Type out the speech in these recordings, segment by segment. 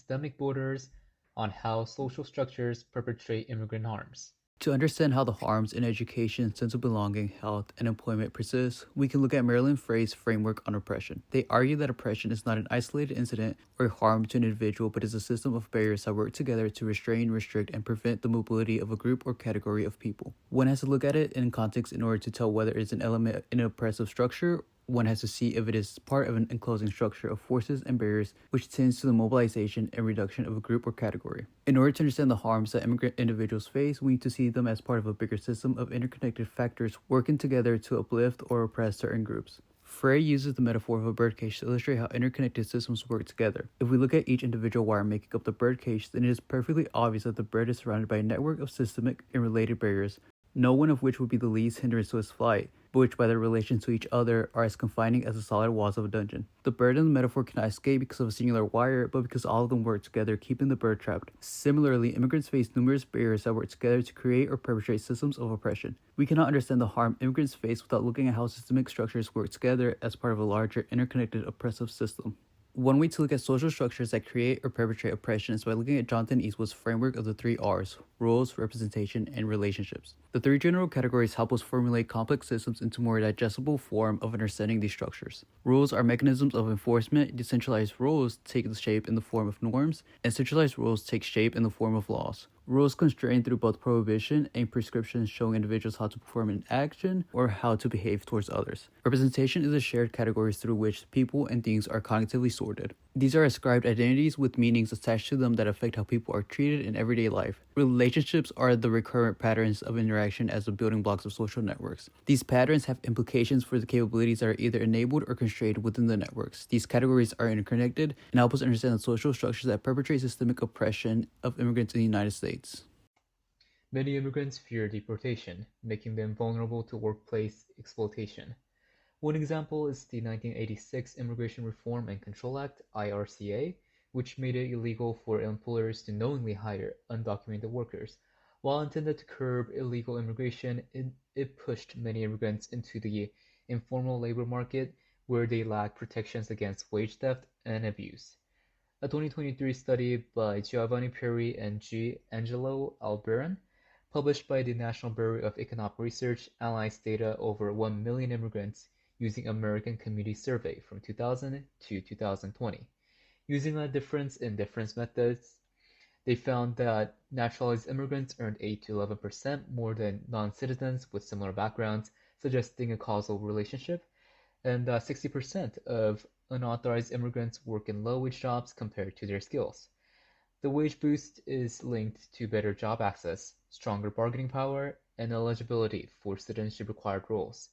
systemic borders on how social structures perpetrate immigrant harms. To understand how the harms in education, sense of belonging, health, and employment persist, we can look at Marilyn Frye's framework on oppression. They argue that oppression is not an isolated incident or harm to an individual, but is a system of barriers that work together to restrain, restrict, and prevent the mobility of a group or category of people. One has to look at it in context in order to tell whether it's an element in an oppressive structure. One has to see if it is part of an enclosing structure of forces and barriers which tends to the mobilization and reduction of a group or category. In order to understand the harms that immigrant individuals face, we need to see them as part of a bigger system of interconnected factors working together to uplift or oppress certain groups. Frye uses the metaphor of a birdcage to illustrate how interconnected systems work together. If we look at each individual wire making up the birdcage, then it is perfectly obvious that the bird is surrounded by a network of systemic and related barriers, no one of which would be the least hindrance to its flight, but which by their relation to each other are as confining as the solid walls of a dungeon. The bird in the metaphor cannot escape because of a singular wire, but because all of them work together, keeping the bird trapped. Similarly, immigrants face numerous barriers that work together to create or perpetrate systems of oppression. We cannot understand the harm immigrants face without looking at how systemic structures work together as part of a larger, interconnected, oppressive system. One way to look at social structures that create or perpetrate oppression is by looking at Jonathan Eastwood's framework of the 3 R's: rules, representation, and relationships. The 3 general categories help us formulate complex systems into a more digestible form of understanding these structures. Rules are mechanisms of enforcement. Decentralized rules take shape in the form of norms, and centralized rules take shape in the form of laws. Rules constrain through both prohibition and prescription, showing individuals how to perform an action or how to behave towards others. Representation is a shared category through which people and things are cognitively sorted. These are ascribed identities with meanings attached to them that affect how people are treated in everyday life. Relationships are the recurrent patterns of interaction as the building blocks of social networks. These patterns have implications for the capabilities that are either enabled or constrained within the networks. These categories are interconnected and help us understand the social structures that perpetrate systemic oppression of immigrants in the United States. Many immigrants fear deportation, making them vulnerable to workplace exploitation. One example is the 1986 Immigration Reform and Control Act (IRCA), which made it illegal for employers to knowingly hire undocumented workers. While intended to curb illegal immigration, it pushed many immigrants into the informal labor market, where they lack protections against wage theft and abuse. A 2023 study by Giovanni Perry and G. Angelo Alberan, published by the National Bureau of Economic Research, analyzed data over 1 million immigrants using American Community Survey from 2000 to 2020. Using a difference in difference methods, they found that naturalized immigrants earned 8 to 11% more than non-citizens with similar backgrounds, suggesting a causal relationship, and 60% of unauthorized immigrants work in low-wage jobs compared to their skills. The wage boost is linked to better job access, stronger bargaining power, and eligibility for citizenship-required roles.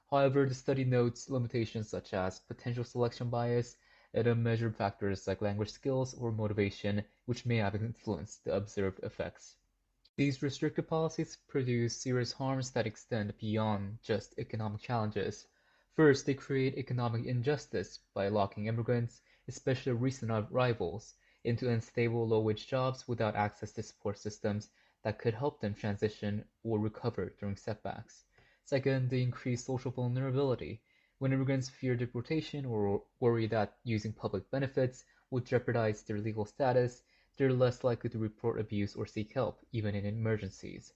However, the study notes limitations such as potential selection bias and unmeasured factors like language skills or motivation, which may have influenced the observed effects. These restrictive policies produce serious harms that extend beyond just economic challenges. First, they create economic injustice by locking immigrants, especially recent arrivals, into unstable low-wage jobs without access to support systems that could help them transition or recover during setbacks. Second, they increase social vulnerability. When immigrants fear deportation or worry that using public benefits would jeopardize their legal status, they're less likely to report abuse or seek help, even in emergencies.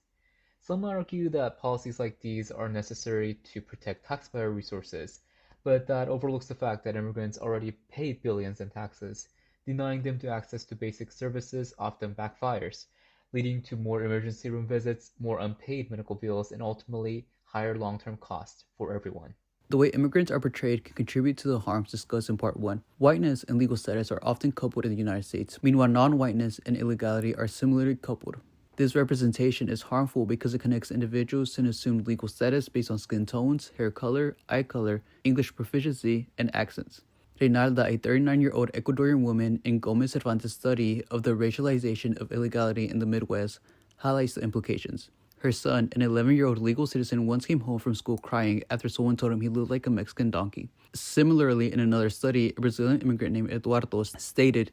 Some argue that policies like these are necessary to protect taxpayer resources, but that overlooks the fact that immigrants already pay billions in taxes. Denying them access to basic services often backfires, leading to more emergency room visits, more unpaid medical bills, and ultimately higher long-term costs for everyone. The way immigrants are portrayed can contribute to the harms discussed in Part 1. Whiteness and legal status are often coupled in the United States. Meanwhile, non-whiteness and illegality are similarly coupled. This representation is harmful because it connects individuals to an assumed legal status based on skin tones, hair color, eye color, English proficiency, and accents. Reinalda, a 39-year-old Ecuadorian woman in Gómez Cervantes' study of the racialization of illegality in the Midwest, highlights the implications. Her son, an 11-year-old legal citizen, once came home from school crying after someone told him he looked like a Mexican donkey. Similarly, in another study, a Brazilian immigrant named Eduardo stated,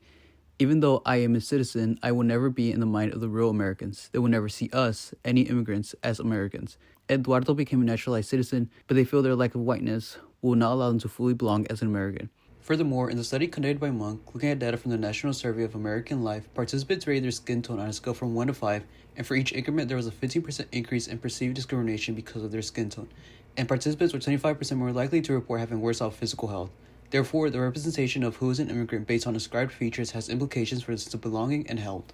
"Even though I am a citizen, I will never be in the mind of the real Americans. They will never see us, any immigrants, as Americans." Eduardo became a naturalized citizen, but they feel their lack of whiteness will not allow them to fully belong as an American. Furthermore, in the study conducted by Monk, looking at data from the National Survey of American Life, participants rated their skin tone on a scale from 1 to 5, and for each increment there was a 15% increase in perceived discrimination because of their skin tone, and participants were 25% more likely to report having worse off physical health. Therefore, the representation of who is an immigrant based on ascribed features has implications for the sense of belonging and health.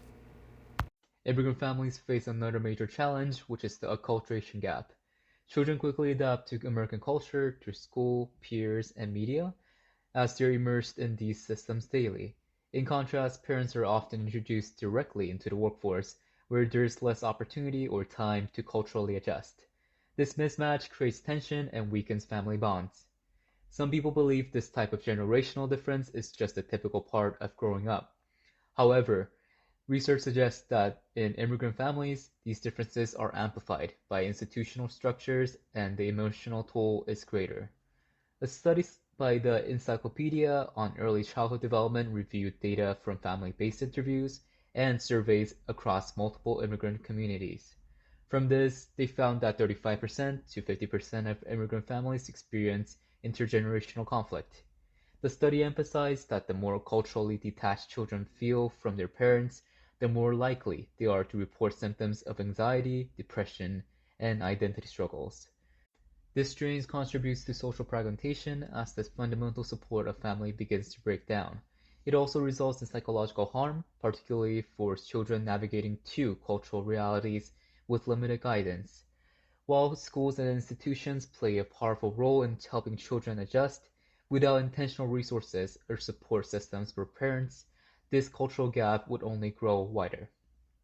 Immigrant families face another major challenge, which is the acculturation gap. Children quickly adapt to American culture through school, peers, and media, as they're immersed in these systems daily. In contrast, parents are often introduced directly into the workforce, where there's less opportunity or time to culturally adjust. This mismatch creates tension and weakens family bonds. Some people believe this type of generational difference is just a typical part of growing up. However, research suggests that in immigrant families, these differences are amplified by institutional structures and the emotional toll is greater. A study by the Encyclopedia on Early Childhood Development reviewed data from family-based interviews and surveys across multiple immigrant communities. From this, they found that 35% to 50% of immigrant families experience intergenerational conflict. The study emphasized that the more culturally detached children feel from their parents, the more likely they are to report symptoms of anxiety, depression, and identity struggles. This strain contributes to social fragmentation as the fundamental support of family begins to break down. It also results in psychological harm, particularly for children navigating two cultural realities with limited guidance. While schools and institutions play a powerful role in helping children adjust, without intentional resources or support systems for parents, this cultural gap would only grow wider.